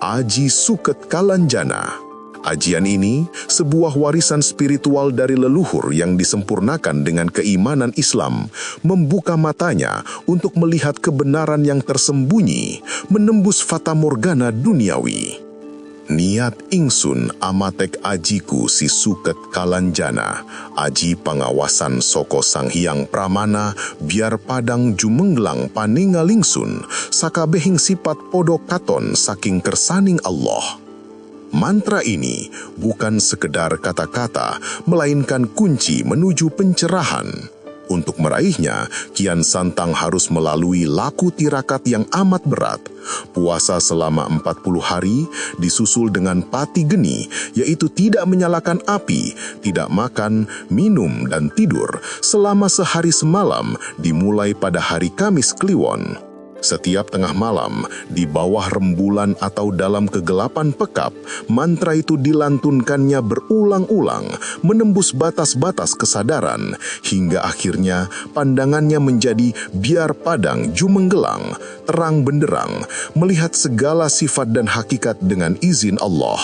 Aji Suket Kalanjana. Ajian ini, sebuah warisan spiritual dari leluhur yang disempurnakan dengan keimanan Islam, membuka matanya untuk melihat kebenaran yang tersembunyi, menembus fatamorgana duniawi. Niat ingsun amatek ajiku si Suket Kalanjana, aji pangawasan soko Sang Hyang Pramana, biar padang jumenglang paningalingsun, sakabehing sifat podo katon saking kersaning Allah. Mantra ini bukan sekedar kata-kata, melainkan kunci menuju pencerahan. Untuk meraihnya, Kian Santang harus melalui laku tirakat yang amat berat. Puasa selama 40 hari disusul dengan pati geni, yaitu tidak menyalakan api, tidak makan, minum, dan tidur selama sehari semalam dimulai pada hari Kamis Kliwon. Setiap tengah malam, di bawah rembulan atau dalam kegelapan pekap, mantra itu dilantunkannya berulang-ulang, menembus batas-batas kesadaran, hingga akhirnya pandangannya menjadi biar padang jumenggelang, terang benderang, melihat segala sifat dan hakikat dengan izin Allah.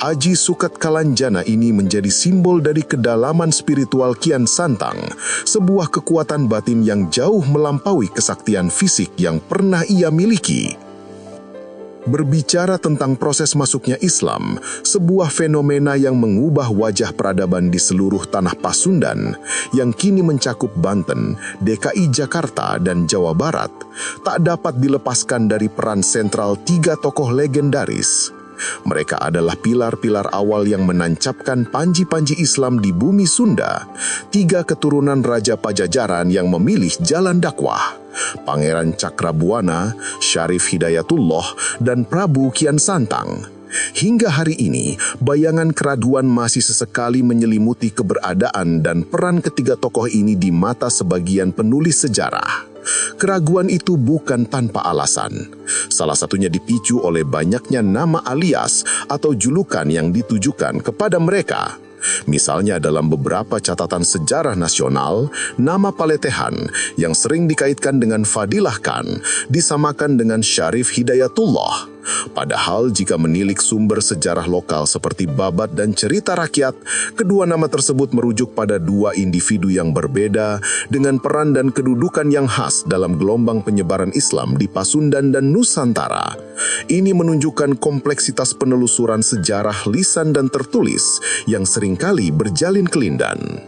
Aji Sukat Kalanjana ini menjadi simbol dari kedalaman spiritual Kian Santang, sebuah kekuatan batin yang jauh melampaui kesaktian fisik yang pernah ia miliki. Berbicara tentang proses masuknya Islam, sebuah fenomena yang mengubah wajah peradaban di seluruh tanah Pasundan, yang kini mencakup Banten, DKI Jakarta, dan Jawa Barat, tak dapat dilepaskan dari peran sentral 3 tokoh legendaris. Mereka adalah pilar-pilar awal yang menancapkan panji-panji Islam di bumi Sunda. 3 keturunan Raja Pajajaran yang memilih jalan dakwah. Pangeran Cakrabuana, Syarif Hidayatullah, dan Prabu Kian Santang. Hingga hari ini, bayangan keraduan masih sesekali menyelimuti keberadaan dan peran ketiga tokoh ini di mata sebagian penulis sejarah. Keraguan itu bukan tanpa alasan. Salah satunya dipicu oleh banyaknya nama alias atau julukan yang ditujukan kepada mereka. Misalnya dalam beberapa catatan sejarah nasional, nama Paletehan yang sering dikaitkan dengan Fadilah Khan disamakan dengan Syarif Hidayatullah. Padahal jika menilik sumber sejarah lokal seperti Babat dan Cerita Rakyat, kedua nama tersebut merujuk pada 2 individu yang berbeda dengan peran dan kedudukan yang khas dalam gelombang penyebaran Islam di Pasundan dan Nusantara. Ini menunjukkan kompleksitas penelusuran sejarah lisan dan tertulis yang seringkali berjalin kelindan.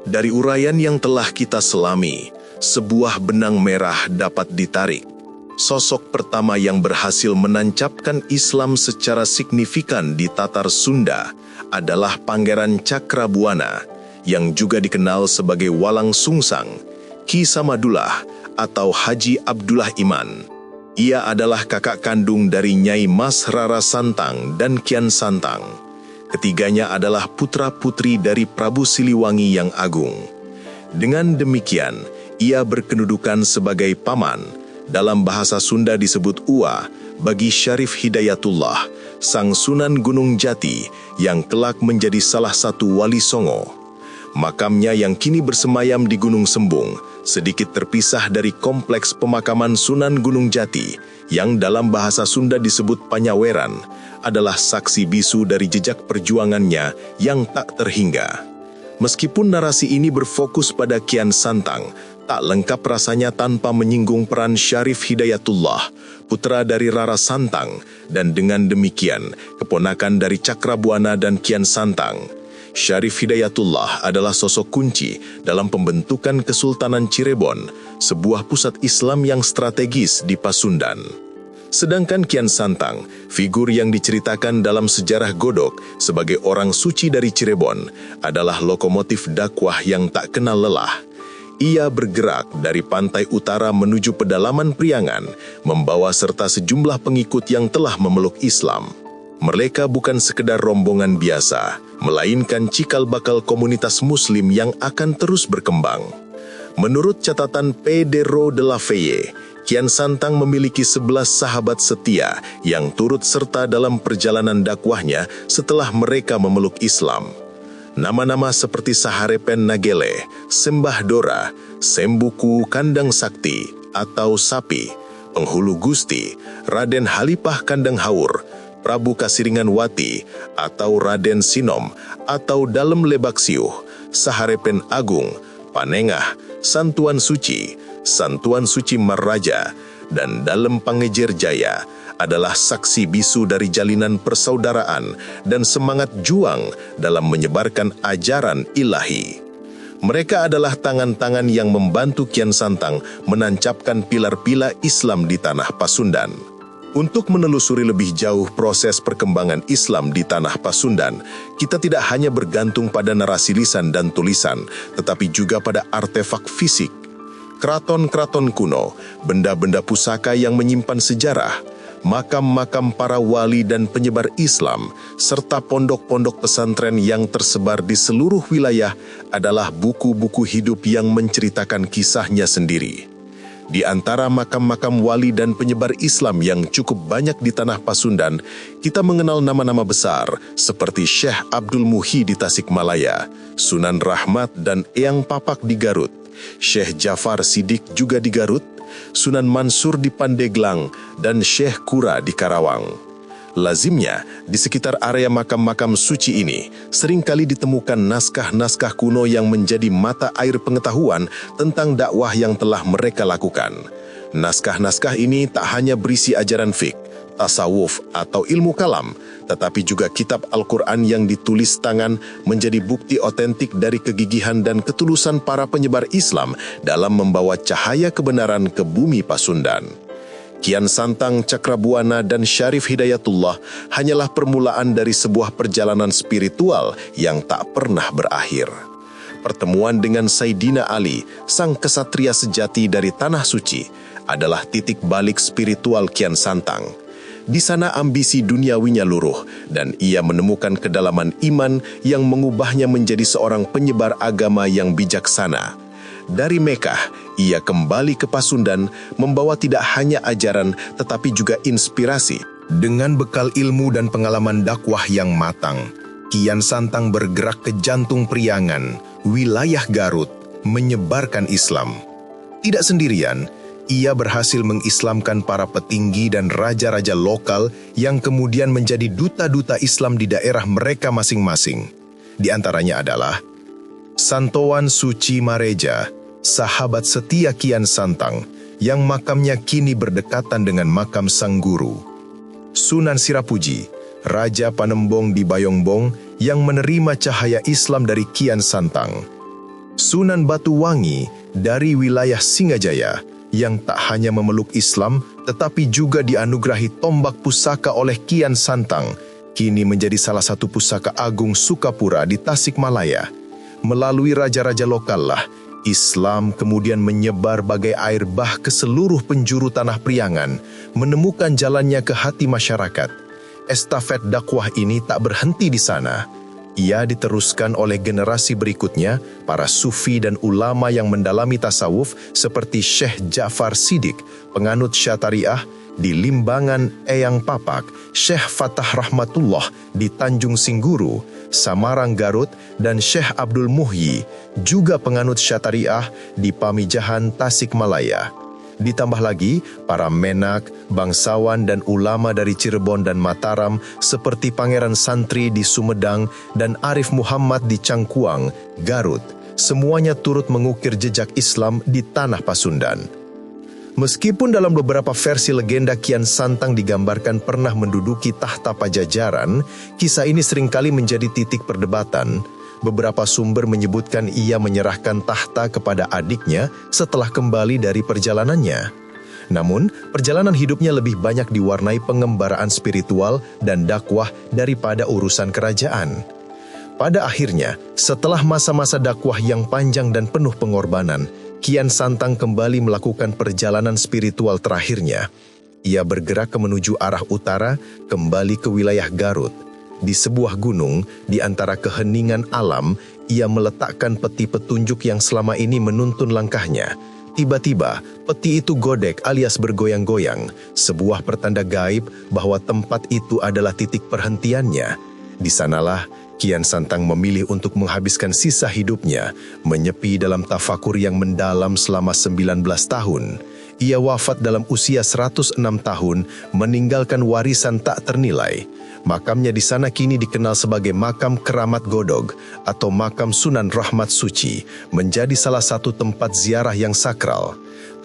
Dari uraian yang telah kita selami, sebuah benang merah dapat ditarik. Sosok pertama yang berhasil menancapkan Islam secara signifikan di Tatar Sunda adalah Pangeran Cakrabuana, yang juga dikenal sebagai Walang Sungsang, Ki Samadullah atau Haji Abdullah Iman. Ia adalah kakak kandung dari Nyai Mas Rara Santang dan Kian Santang. Ketiganya adalah putra-putri dari Prabu Siliwangi yang agung. Dengan demikian, ia berkedudukan sebagai paman. Dalam bahasa Sunda disebut Ua bagi Syarif Hidayatullah, sang Sunan Gunung Jati yang kelak menjadi salah satu wali Songo. Makamnya yang kini bersemayam di Gunung Sembung, sedikit terpisah dari kompleks pemakaman Sunan Gunung Jati, yang dalam bahasa Sunda disebut Panyaweran, adalah saksi bisu dari jejak perjuangannya yang tak terhingga. Meskipun narasi ini berfokus pada Kian Santang, tak lengkap rasanya tanpa menyinggung peran Syarif Hidayatullah, putra dari Rara Santang, dan dengan demikian keponakan dari Cakrabuana dan Kian Santang. Syarif Hidayatullah adalah sosok kunci dalam pembentukan Kesultanan Cirebon, sebuah pusat Islam yang strategis di Pasundan. Sedangkan Kian Santang, figur yang diceritakan dalam sejarah Godok sebagai orang suci dari Cirebon, adalah lokomotif dakwah yang tak kenal lelah. Ia bergerak dari pantai utara menuju pedalaman Priangan, membawa serta sejumlah pengikut yang telah memeluk Islam. Mereka bukan sekedar rombongan biasa, melainkan cikal bakal komunitas Muslim yang akan terus berkembang. Menurut catatan Pedro de la Feye, Kian Santang memiliki 11 sahabat setia yang turut serta dalam perjalanan dakwahnya setelah mereka memeluk Islam. Nama-nama seperti Saharepen Nagele, Sembah Dora, Sembuku Kandang Sakti atau Sapi, Penghulu Gusti, Raden Halipah Kandang Haur, Prabu Kasiringan Wati atau Raden Sinom atau Dalem Lebaksiuh, Saharepen Agung, Panengah, Santuan Suci, Santuan Suci Marraja, dan Dalem Pangejer Jaya adalah saksi bisu dari jalinan persaudaraan dan semangat juang dalam menyebarkan ajaran ilahi. Mereka adalah tangan-tangan yang membantu Kian Santang menancapkan pilar-pilar Islam di tanah Pasundan. Untuk menelusuri lebih jauh proses perkembangan Islam di tanah Pasundan, kita tidak hanya bergantung pada narasi lisan dan tulisan, tetapi juga pada artefak fisik. Keraton-keraton kuno, benda-benda pusaka yang menyimpan sejarah, makam-makam para wali dan penyebar Islam, serta pondok-pondok pesantren yang tersebar di seluruh wilayah adalah buku-buku hidup yang menceritakan kisahnya sendiri. Di antara makam-makam wali dan penyebar Islam yang cukup banyak di tanah Pasundan, kita mengenal nama-nama besar seperti Syekh Abdul Muhyi di Tasikmalaya, Sunan Rahmat dan Eyang Papak di Garut, Syekh Jafar Siddiq juga di Garut, Sunan Mansur di Pandeglang, dan Syekh Kura di Karawang. Lazimnya, di sekitar area makam-makam suci ini, seringkali ditemukan naskah-naskah kuno yang menjadi mata air pengetahuan tentang dakwah yang telah mereka lakukan. Naskah-naskah ini tak hanya berisi ajaran fiqh, tasawuf, atau ilmu kalam, tetapi juga kitab Al-Quran yang ditulis tangan menjadi bukti otentik dari kegigihan dan ketulusan para penyebar Islam dalam membawa cahaya kebenaran ke bumi Pasundan. Kian Santang Cakrabuana dan Syarif Hidayatullah hanyalah permulaan dari sebuah perjalanan spiritual yang tak pernah berakhir. Pertemuan dengan Saidina Ali, sang kesatria sejati dari Tanah Suci, adalah titik balik spiritual Kian Santang. Di sana ambisi duniawinya luruh dan ia menemukan kedalaman iman yang mengubahnya menjadi seorang penyebar agama yang bijaksana. Dari Mekah, ia kembali ke Pasundan membawa tidak hanya ajaran tetapi juga inspirasi. Dengan bekal ilmu dan pengalaman dakwah yang matang, Kian Santang bergerak ke jantung Priangan, wilayah Garut, menyebarkan Islam. Tidak sendirian, ia berhasil mengislamkan para petinggi dan raja-raja lokal yang kemudian menjadi duta-duta Islam di daerah mereka masing-masing. Di antaranya adalah Santowan Suci Mareja, sahabat setia Kian Santang, yang makamnya kini berdekatan dengan makam sang guru. Sunan Sirapuji, Raja Panembong di Bayongbong, yang menerima cahaya Islam dari Kian Santang. Sunan Batuwangi dari wilayah Singajaya, yang tak hanya memeluk Islam, tetapi juga dianugerahi tombak pusaka oleh Kian Santang, kini menjadi salah satu pusaka agung Sukapura di Tasikmalaya. Melalui raja-raja lokal lah, Islam kemudian menyebar bagai air bah ke seluruh penjuru tanah Priangan, menemukan jalannya ke hati masyarakat. Estafet dakwah ini tak berhenti di sana. Ia diteruskan oleh generasi berikutnya, para sufi dan ulama yang mendalami tasawuf seperti Syekh Jafar Siddiq, penganut Syatariah, di Limbangan Eyang Papak, Syekh Fatah Rahmatullah di Tanjung Singguru, Samarang Garut, dan Syekh Abdul Muhyi, juga penganut Syatariah di Pamijahan Tasikmalaya. Ditambah lagi, para menak, bangsawan dan ulama dari Cirebon dan Mataram seperti Pangeran Santri di Sumedang dan Arif Muhammad di Cangkuang, Garut, semuanya turut mengukir jejak Islam di tanah Pasundan. Meskipun dalam beberapa versi legenda Kian Santang digambarkan pernah menduduki tahta Pajajaran, kisah ini seringkali menjadi titik perdebatan. Beberapa sumber menyebutkan ia menyerahkan tahta kepada adiknya setelah kembali dari perjalanannya. Namun, perjalanan hidupnya lebih banyak diwarnai pengembaraan spiritual dan dakwah daripada urusan kerajaan. Pada akhirnya, setelah masa-masa dakwah yang panjang dan penuh pengorbanan, Kian Santang kembali melakukan perjalanan spiritual terakhirnya. Ia bergerak menuju arah utara, kembali ke wilayah Garut. Di sebuah gunung, di antara keheningan alam, ia meletakkan peti petunjuk yang selama ini menuntun langkahnya. Tiba-tiba, peti itu godek alias bergoyang-goyang, sebuah pertanda gaib bahwa tempat itu adalah titik perhentiannya. Di sanalah Kian Santang memilih untuk menghabiskan sisa hidupnya, menyepi dalam tafakur yang mendalam selama 19 tahun. Ia wafat dalam usia 106 tahun, meninggalkan warisan tak ternilai. Makamnya di sana kini dikenal sebagai Makam Keramat Godog atau Makam Sunan Rahmat Suci, menjadi salah satu tempat ziarah yang sakral.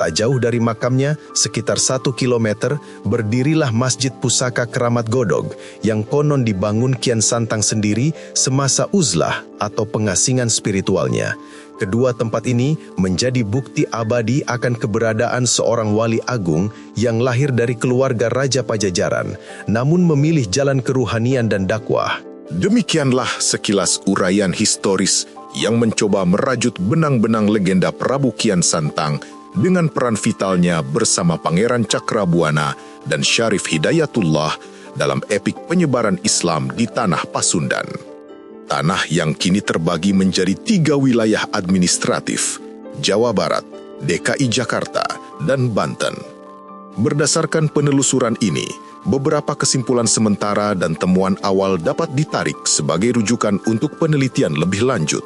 Tak jauh dari makamnya, sekitar 1 kilometer, berdirilah Masjid Pusaka Keramat Godog yang konon dibangun Kian Santang sendiri semasa uzlah atau pengasingan spiritualnya. Kedua tempat ini menjadi bukti abadi akan keberadaan seorang wali agung yang lahir dari keluarga Raja Pajajaran, namun memilih jalan keruhanian dan dakwah. Demikianlah sekilas uraian historis yang mencoba merajut benang-benang legenda Prabu Kian Santang dengan peran vitalnya bersama Pangeran Cakrabuana dan Syarif Hidayatullah dalam epik penyebaran Islam di tanah Pasundan. Tanah yang kini terbagi menjadi 3 wilayah administratif, Jawa Barat, DKI Jakarta, dan Banten. Berdasarkan penelusuran ini, beberapa kesimpulan sementara dan temuan awal dapat ditarik sebagai rujukan untuk penelitian lebih lanjut.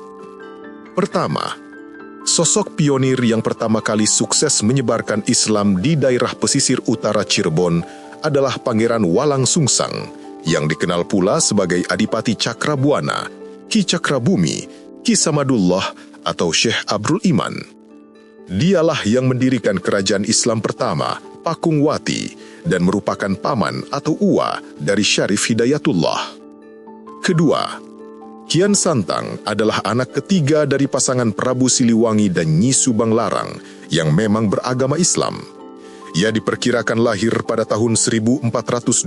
Pertama, sosok pionir yang pertama kali sukses menyebarkan Islam di daerah pesisir utara Cirebon adalah Pangeran Walang Sungsang, yang dikenal pula sebagai Adipati Cakrabuana, Ki Cakrabumi, Ki Samadullah, atau Syekh Abdul Iman. Dialah yang mendirikan kerajaan Islam pertama, Pakungwati, dan merupakan paman atau uwa dari Syarif Hidayatullah. Kedua, Kian Santang adalah anak ketiga dari pasangan Prabu Siliwangi dan Nyi Subang Larang yang memang beragama Islam. Ia diperkirakan lahir pada tahun 1425,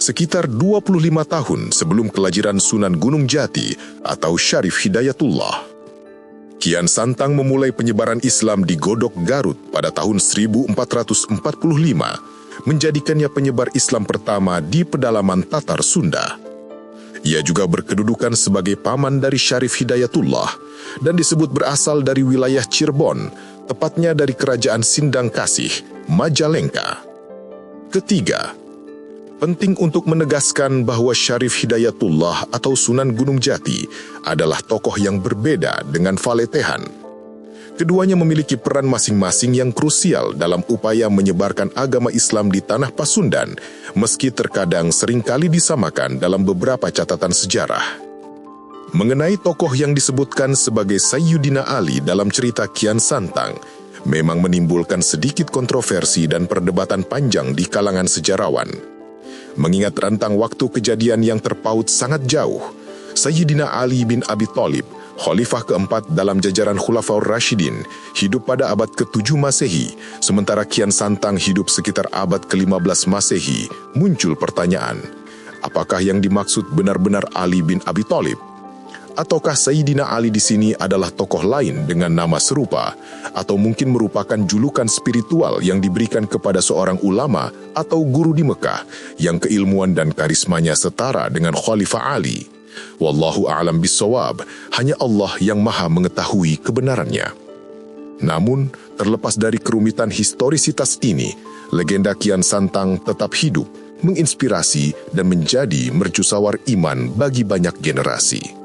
sekitar 25 tahun sebelum kelahiran Sunan Gunung Jati atau Syarif Hidayatullah. Kian Santang memulai penyebaran Islam di Godok Garut pada tahun 1445, menjadikannya penyebar Islam pertama di pedalaman Tatar Sunda. Ia juga berkedudukan sebagai paman dari Syarif Hidayatullah dan disebut berasal dari wilayah Cirebon, tepatnya dari kerajaan Sindang Kasih, Majalengka. Ketiga, penting untuk menegaskan bahwa Syarif Hidayatullah atau Sunan Gunung Jati adalah tokoh yang berbeda dengan Faletehan. Keduanya memiliki peran masing-masing yang krusial dalam upaya menyebarkan agama Islam di tanah Pasundan, meski terkadang seringkali disamakan dalam beberapa catatan sejarah. Mengenai tokoh yang disebutkan sebagai Sayyidina Ali dalam cerita Kian Santang, memang menimbulkan sedikit kontroversi dan perdebatan panjang di kalangan sejarawan. Mengingat rentang waktu kejadian yang terpaut sangat jauh, Sayyidina Ali bin Abi Thalib, Khalifah keempat dalam jajaran Khulafaur Rasyidin, hidup pada abad ke-7 Masehi, sementara Kian Santang hidup sekitar abad ke-15 Masehi. Muncul pertanyaan, apakah yang dimaksud benar-benar Ali bin Abi Thalib? Ataukah Sayyidina Ali di sini adalah tokoh lain dengan nama serupa, atau mungkin merupakan julukan spiritual yang diberikan kepada seorang ulama atau guru di Mekah yang keilmuan dan karismanya setara dengan Khalifah Ali? Wallahu a'lam bissawab, hanya Allah yang maha mengetahui kebenarannya. Namun, terlepas dari kerumitan historisitas ini, legenda Kian Santang tetap hidup, menginspirasi dan menjadi mercusuar iman bagi banyak generasi.